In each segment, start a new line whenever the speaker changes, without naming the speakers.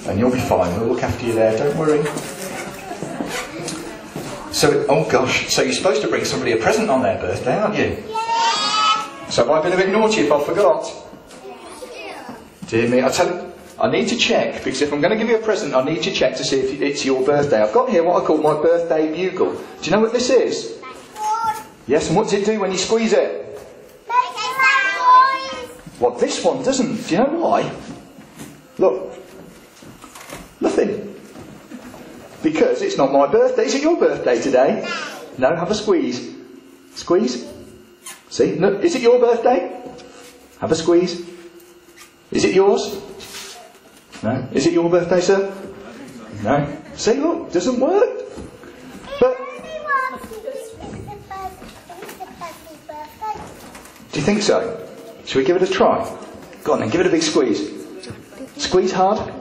And you'll be fine. We'll look after you there, don't worry. So, oh gosh, so you're supposed to bring somebody a present on their birthday, aren't you? So have I been a bit naughty if I forgot? Dear me, I tell you, I need to check, because if I'm going to give you a present, I need to check to see if it's your birthday. I've got here what I call my birthday bugle. Do you know what this is? Yes, and what does it do when you squeeze it? Well, this one doesn't. Do you know why? Look. Nothing. Because it's not my birthday. Is it your birthday today? No, have a squeeze. Squeeze. See? No. Is it your birthday? Have a squeeze. Is it yours? No. Is it your birthday, sir? No. See, look, doesn't work. But do you think so? Shall we give it a try? Go on then, give it a big squeeze. Squeeze hard.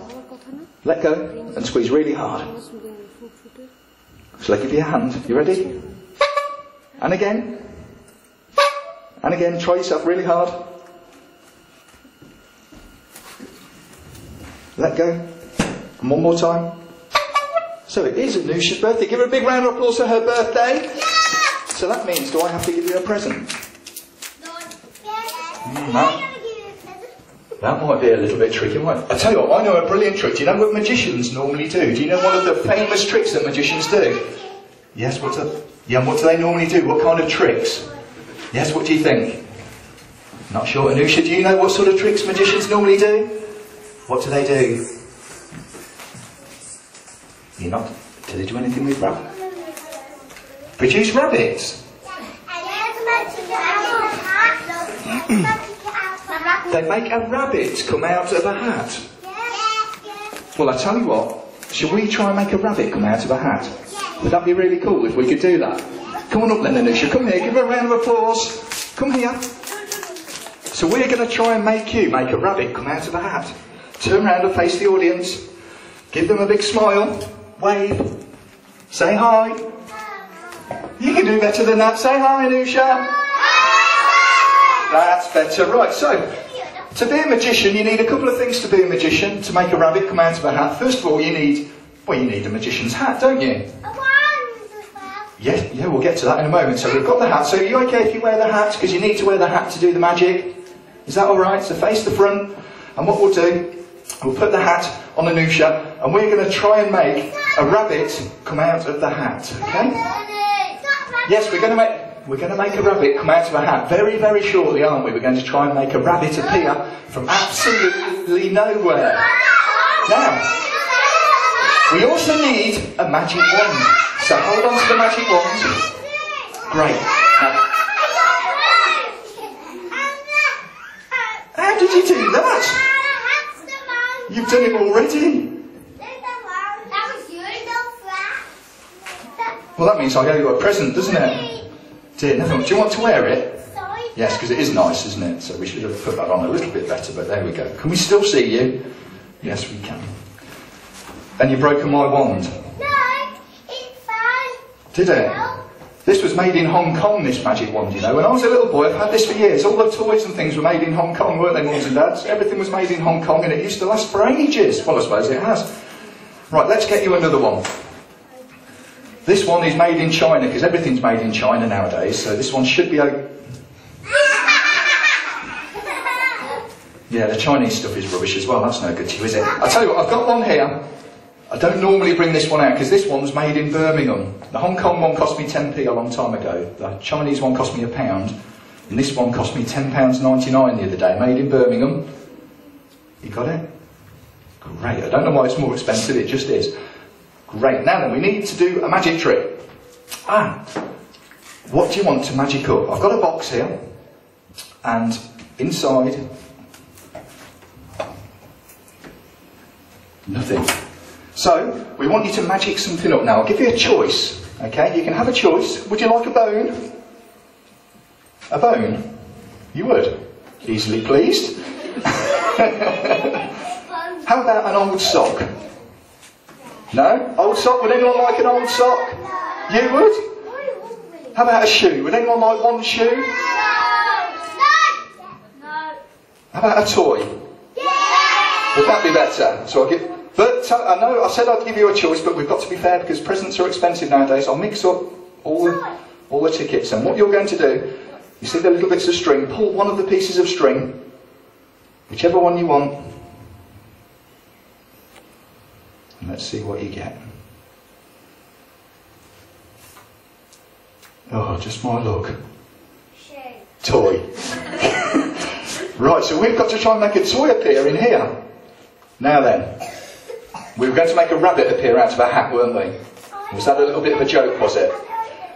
Let go and squeeze really hard. Shall I give you a hand? You ready? And again. And again, try yourself really hard. Let go. And one more time. So it is Anusha's birthday. Give her a big round of applause for her birthday. So that means, do I have to give you a present? No. That might be a little bit tricky, mightn't it? I tell you what, I know a brilliant trick. Do you know what magicians normally do? Do you know one of the famous tricks that magicians do? Yes, what do they normally do? What kind of tricks? Yes, what do you think? Not sure. Anusha, do you know what sort of tricks magicians normally do? What do they do? You're not? Do they do anything with rabbits? Produce rabbits? They make a rabbit come out of a hat. Well, I tell you what, shall we try and make a rabbit come out of a hat? Would that be really cool if we could do that? Come on up then, Anusha, come here, give her a round of applause. Come here. So we're going to try and make a rabbit come out of a hat. Turn round and face the audience. Give them a big smile. Wave. Say hi. You can do better than that. Say hi, Anusha. That's better. Right, so, to be a magician, you need a couple of things to be a magician, to make a rabbit come out of a hat. First of all, you need a magician's hat, don't you? Yeah, we'll get to that in a moment. So we've got the hat. So are you okay if you wear the hat? Because you need to wear the hat to do the magic. Is that alright? So face the front. And what we'll do, we'll put the hat on Anusha, and we're going to try and make a rabbit come out of the hat, okay? Yes, we're going to make a rabbit come out of a hat very, very shortly, aren't we? We're going to try and make a rabbit appear from absolutely nowhere. Now, we also need a magic wand. So hold on to the magic wand. Great. Now, how did you do that? You've done it already. Well, that means I owe you a present, doesn't it? Dear, never mind. Do you want to wear it? Yes, because it is nice, isn't it? So we should have put that on a little bit better, but there we go. Can we still see you? Yes, we can. And you've broken my wand.
No, it's fine.
Did it?
No.
This was made in Hong Kong, this magic wand, you know. When I was a little boy, I've had this for years. All the toys and things were made in Hong Kong, weren't they, mums and dads? Everything was made in Hong Kong, and it used to last for ages. Well, I suppose it has. Right, let's get you another one. This one is made in China, because everything's made in China nowadays, so this one should be okay. Yeah, the Chinese stuff is rubbish as well. That's no good to you, is it? I'll tell you what, I've got one here. I don't normally bring this one out because this one's made in Birmingham. The Hong Kong one cost me 10p a long time ago. The Chinese one cost me £1. And this one cost me £10.99 the other day, made in Birmingham. You got it? Great. I don't know why it's more expensive, it just is. Great. Now then, we need to do a magic trick. What do you want to magic up? I've got a box here. And inside... nothing. So, we want you to magic something up now. I'll give you a choice, okay? You can have a choice. Would you like a bone? A bone? You would? Easily pleased. How about an old sock? No? Old sock? Would anyone like an old sock? You would? How about a shoe? Would anyone like one shoe? No. How about a toy? Would that be better? So I'll give. But I know I said I'd give you a choice, but we've got to be fair because presents are expensive nowadays. I'll mix up all the tickets, and what you're going to do, you see the little bits of string, pull one of the pieces of string, whichever one you want, and let's see what you get. Oh, just my luck. Toy. Right, so we've got to try and make a toy appear in here. Now then, we were going to make a rabbit appear out of a hat, weren't we? Was that a little bit of a joke, was it?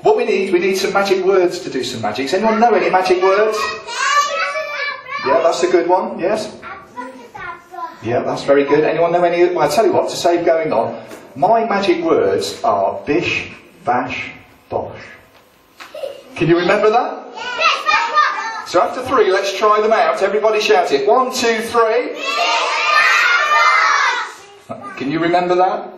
What we need some magic words to do some magic. Does anyone know any magic words? Yeah, that's a good one, yes? Yeah, that's very good. Anyone know any? Well, I'll tell you what, to save going on, my magic words are bish, bash, bosh. Can you remember that? So after 3, let's try them out. Everybody shout it. 1, 2, 3. Can you remember that?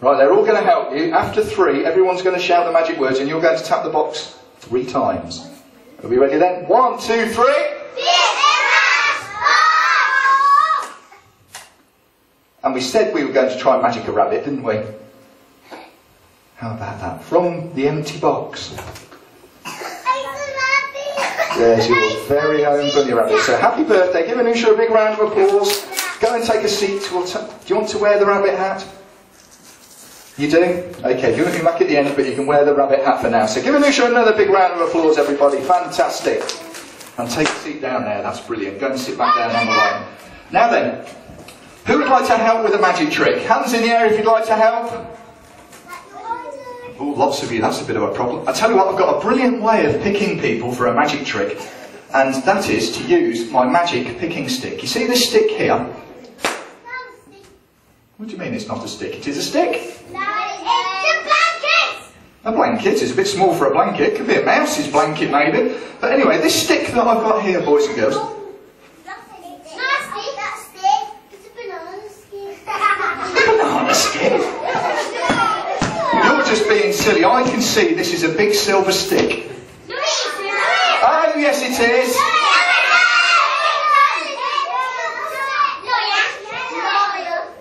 Right, they're all going to help you. After 3, everyone's going to shout the magic words and you're going to tap the box 3 times. Are we ready then? 1, 2, 3. And we said we were going to try and magic a rabbit, didn't we? How about that? From the empty box. There's your very own Bunny Rabbit. So happy birthday. Give Anusha a big round of applause. Go and take a seat. Do you want to wear the rabbit hat? You do? Okay, you're going to be back at the end, but you can wear the rabbit hat for now. So give Anusha another big round of applause, everybody. Fantastic. And take a seat down there. That's brilliant. Go and sit back down on the line. Now then, who would like to help with a magic trick? Hands in the air if you'd like to help. Oh, lots of you, that's a bit of a problem. I tell you what, I've got a brilliant way of picking people for a magic trick, and that is to use my magic picking stick. You see this stick here? What do you mean it's not a stick? It is a stick.
No, it's a blanket.
A blanket is a bit small for a blanket. It could be a mouse's blanket maybe. But anyway, this stick that I've got here, boys and girls.
It's a banana skin.
Banana skin? You're just being silly. I can see this is a big silver stick. Oh, yes it is.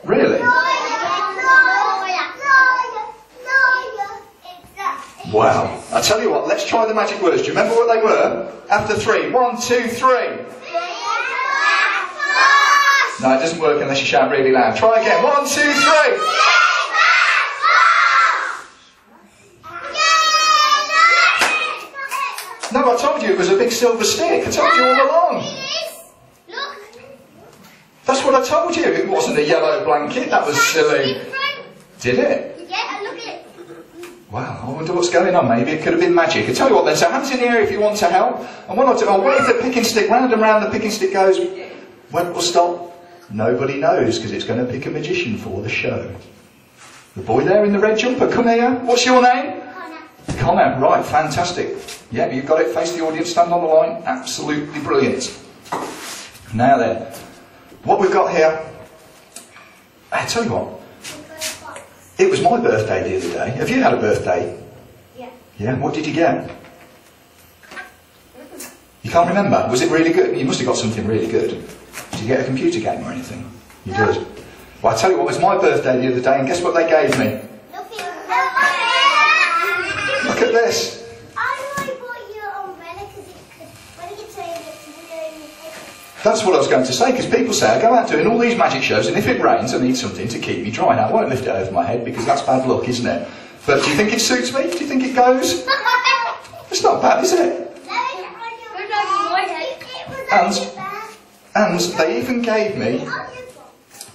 Really? Wow. I tell you what, let's try the magic words. Do you remember what they were? After 3. 1, 2, 3. No, it doesn't work unless you shout really loud. Try again. 1, 2, 3. No, I told you it was a big silver stick. I told you all along. That's what I told you. It wasn't a yellow blanket. That was silly. Did it?
Yeah, look at it.
Wow, I wonder what's going on. Maybe it could have been magic. I tell you what then, so hands in the air if you want to help. And what I'll do, I'll wave the picking stick round and round. The picking stick goes. When it will stop, nobody knows because it's going to pick a magician for the show. The boy there in the red jumper, come here. What's your name? Connor. Right, fantastic. Yeah, you've got it. Face the audience, stand on the line. Absolutely brilliant. Now then, what we've got here, I tell you what, it was my birthday the other day. Have you had a birthday?
Yeah.
Yeah, what did you get? You can't remember? Was it really good? You must have got something really good. Did you get a computer game or anything? You did. Well, I tell you what, it was my birthday the other day, and guess what they gave me? Look at this. That's what I was going to say, because people say I go out doing all these magic shows and if it rains I need something to keep me dry. Now I won't lift it over my head because that's bad luck, isn't it? But do you think it suits me? Do you think it goes? It's not bad, is it? And they even gave me,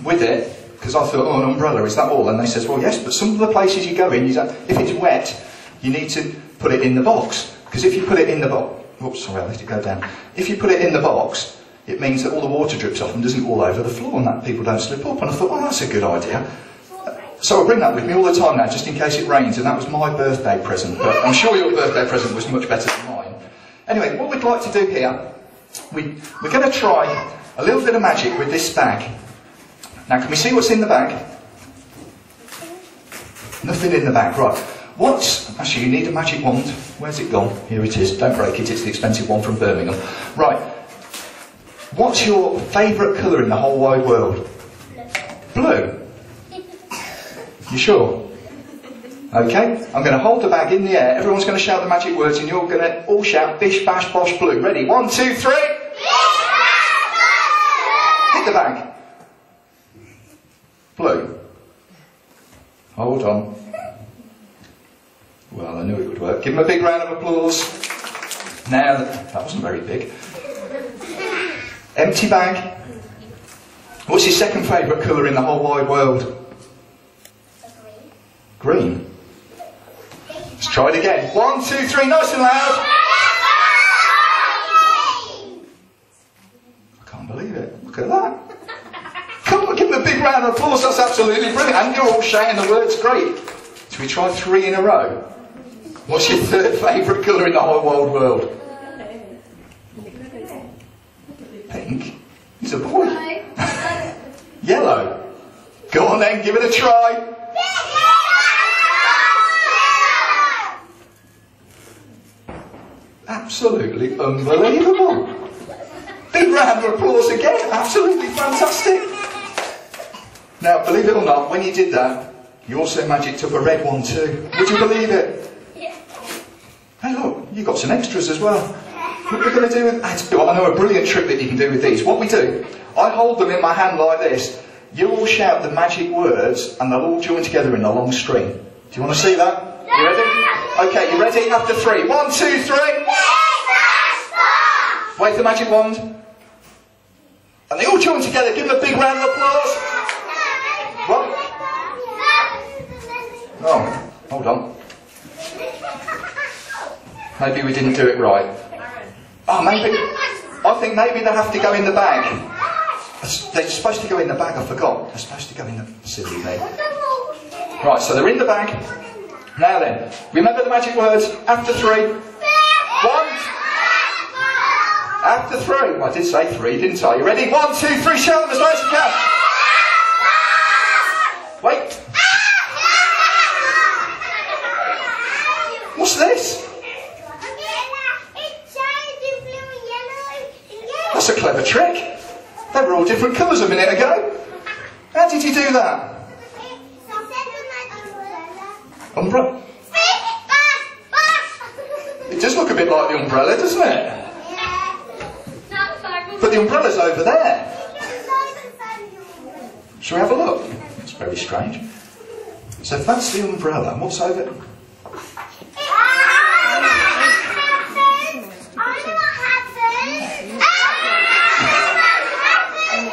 with it, because I thought, oh, an umbrella, is that all? And they says, well yes, but some of the places you go in, if it's wet, you need to put it in the box. Because if you put it in the box, oops, sorry, I let it go down. If you put it in the box, it means that all the water drips off and doesn't all over the floor and that people don't slip up. And I thought, oh, that's a good idea. So I bring that with me all the time now, just in case it rains, and that was my birthday present. But I'm sure your birthday present was much better than mine. Anyway, what we'd like to do here, we're going to try a little bit of magic with this bag. Now, can we see what's in the bag? Nothing in the bag, right. Actually, you need a magic wand. Where's it gone? Here it is. Don't break it, it's the expensive one from Birmingham. Right. What's your favourite colour in the whole wide world? Blue. You sure? Okay, I'm going to hold the bag in the air. Everyone's going to shout the magic words and you're going to all shout bish, bash, bosh, blue. Ready? 1, 2, 3. Hit the bag. Blue. Hold on. Well, I knew it would work. Give him a big round of applause. Now, that wasn't very big. Empty bag. What's your second favourite colour in the whole wide world? Green. Let's try it again. 1, 2, 3, nice and loud. I can't believe it. Look at that. Come on, give him a big round of applause. That's absolutely brilliant. And you're all shouting the words great. Shall we try 3 in a row? What's your third favourite colour in the whole wide world? Pink. He's a boy. Yellow. Go on then, give it a try. Absolutely unbelievable. Big round of applause again. Absolutely fantastic. Now, believe it or not, when you did that, you also magicked up a red one too. Would you believe it? Hey look, you got some extras as well. What we're going to do with... I know a brilliant trick that you can do with these. What we do, I hold them in my hand like this. You all shout the magic words and they'll all join together in a long string. Do you want to see that? You ready? Okay, you ready? After 3. 1, 2, 3. Wave the magic wand. And they all join together. Give them a big round of applause. What? Oh, hold on. Maybe we didn't do it right. Oh, maybe... I think maybe they have to go in the bag. They're supposed to go in the bag, I forgot. They're supposed to go in the... Silly me. Right, so they're in the bag. Now then, remember the magic words. After 3. 1. After 3. Well, I did say 3, didn't I? You ready? 1, 2, 3. Shout them as loud as you can. Wait. What's this? That's a clever trick. They were all different colours a minute ago. How did you do that? Umbrella. It does look a bit like the umbrella, doesn't it? But the umbrella's over there. Shall we have a look? It's very strange. So if that's the umbrella, what's over...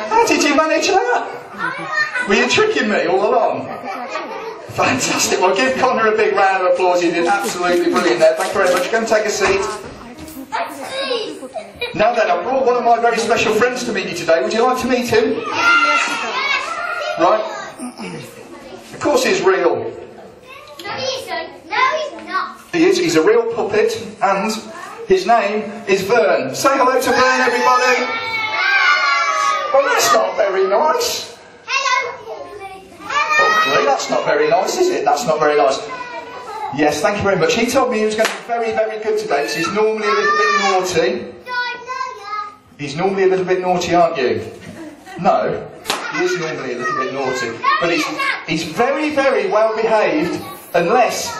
How did you manage that? Were you tricking me all along? Fantastic. Well, give Connor a big round of applause. You did absolutely brilliant there. Thank you very much. Go and take a seat. Now then, I brought one of my very special friends to meet you today. Would you like to meet him? Right? Of course he's real.
No, he isn't. No, he's not.
He is. He's a real puppet. And his name is Vern. Say hello to Vern, everybody. Well, that's not very nice. Ugly, that's not very nice, is it? That's not very nice. Yes, thank you very much. He told me he was going to be very, very good today because he's normally a little bit naughty. He's normally a little bit naughty, aren't you? No, he is normally a little bit naughty. But he's very, very well behaved unless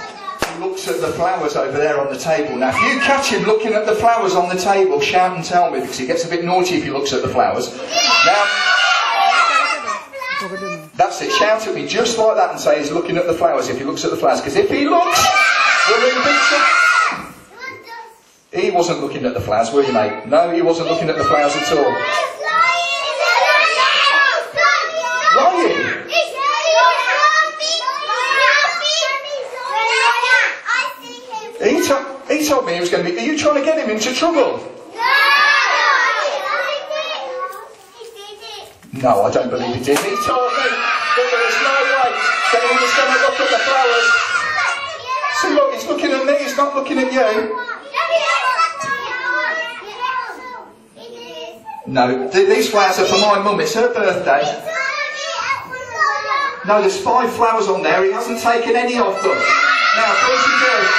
he looks at the flowers over there on the table. Now, if you catch him looking at the flowers on the table, shout and tell me because he gets a bit naughty if he looks at the flowers. Now, that's it. Shout at me just like that and say he's looking at the flowers if he looks at the flowers. Because if he looks, we're in big trouble. He wasn't looking at the flowers, were you, mate? No, he wasn't looking at the flowers at all. Lying? He told me he was going to be... Are you trying to get him into trouble? No, I don't believe he did. He told me that there was no way that he was going to look at the flowers. See, look, he's looking at me, he's not looking at you. No, these flowers are for my mum, it's her birthday. No, there's 5 flowers on there, he hasn't taken any of them. Now, boys and girls,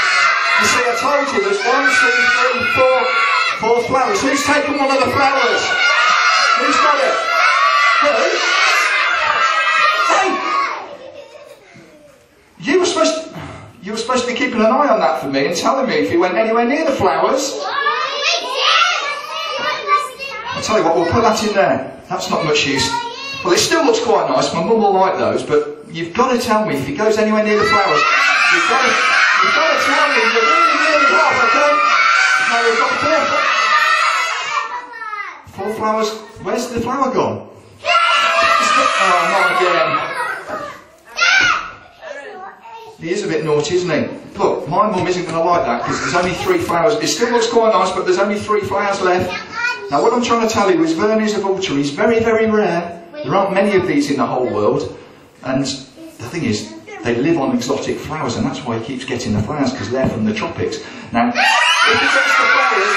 you see, I told you there's 1, 2, 3, 4 flowers. Who's taken one of the flowers? Who's got it? Who? supposed to be keeping an eye on that for me and telling me if he went anywhere near the flowers. I'll tell you what, we'll put that in there. That's not much use. Well, it still looks quite nice. My mum will like those, but you've got to tell me if he goes anywhere near the flowers. You've got to tell me. You really have, okay? Now we've got four flowers. Where's the flower gone? Oh, not again. He is a bit naughty, isn't he? Look, my mum isn't going to like that because there's only 3 flowers. It still looks quite nice, but there's only 3 flowers left. Now, what I'm trying to tell you is Verniers of Ultra is very, very rare. There aren't many of these in the whole world. And the thing is, they live on exotic flowers, and that's why he keeps getting the flowers, because they're from the tropics. Now, if he gets the flowers...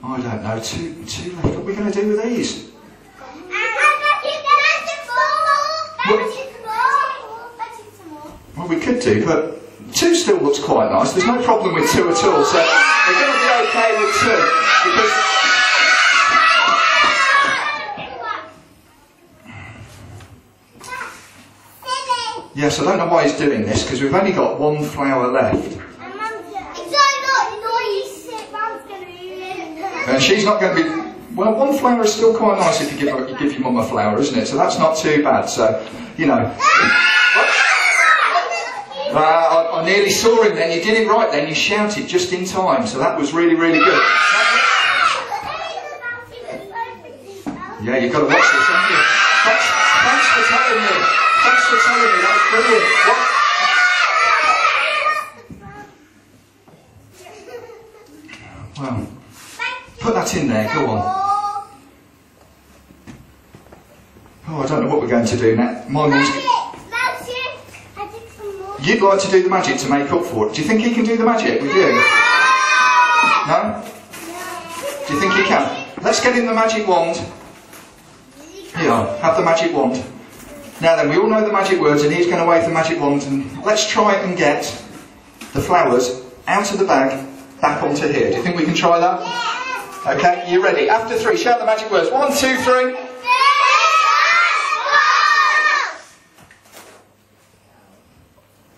I don't know, two left. What are we going to do with these? Well, we could do, but 2 still looks quite nice. There's no problem with 2 at all, so we're going to be okay with 2. Because yes, I don't know why he's doing this, because we've only got 1 flower left. And she's not going to be... Well, 1 flower is still quite nice if you give your mum a flower, isn't it? So that's not too bad. So, you know... I nearly saw him then. You did it right then. You shouted just in time. So that was really, really good. Yeah, you've got to watch this, haven't you? Thanks for telling me. Thanks for telling me. That was brilliant. Well, put that in there. Go on. Oh, I don't know what we're going to do now. My mum's... You'd like to do the magic to make up for it. Do you think he can do the magic with you? No? Do you think he can? Let's get him the magic wand. Here you are. Have the magic wand. Now then, we all know the magic words, and he's going to wave the magic wand, and let's try and get the flowers out of the bag back onto here. Do you think we can try that? Okay, you ready? After 3, shout the magic words. 1, 2, 3.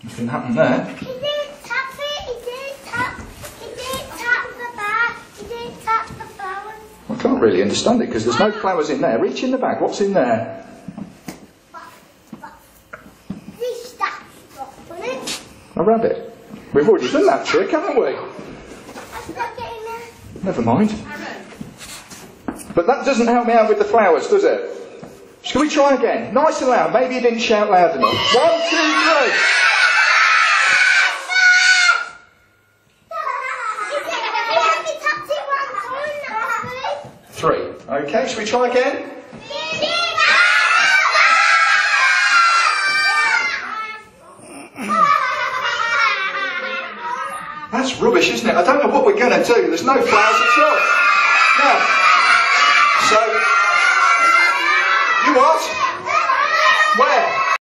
Nothing happened there.
He didn't tap it, he didn't tap the bag, he didn't tap the flowers.
I can't really understand it because there's no flowers in there. Reach in the bag, what's in there?
This stuff,
A rabbit. We've already done that trick, haven't we?
That's not getting there.
Never mind. But that doesn't help me out with the flowers, does it? Shall we try again? Nice and loud. Maybe you didn't shout loud enough. 1, 2, 3. 3. Okay, shall we try again? That's rubbish, isn't it? I don't know what we're going to do. There's no flowers at all. Now, so, you what?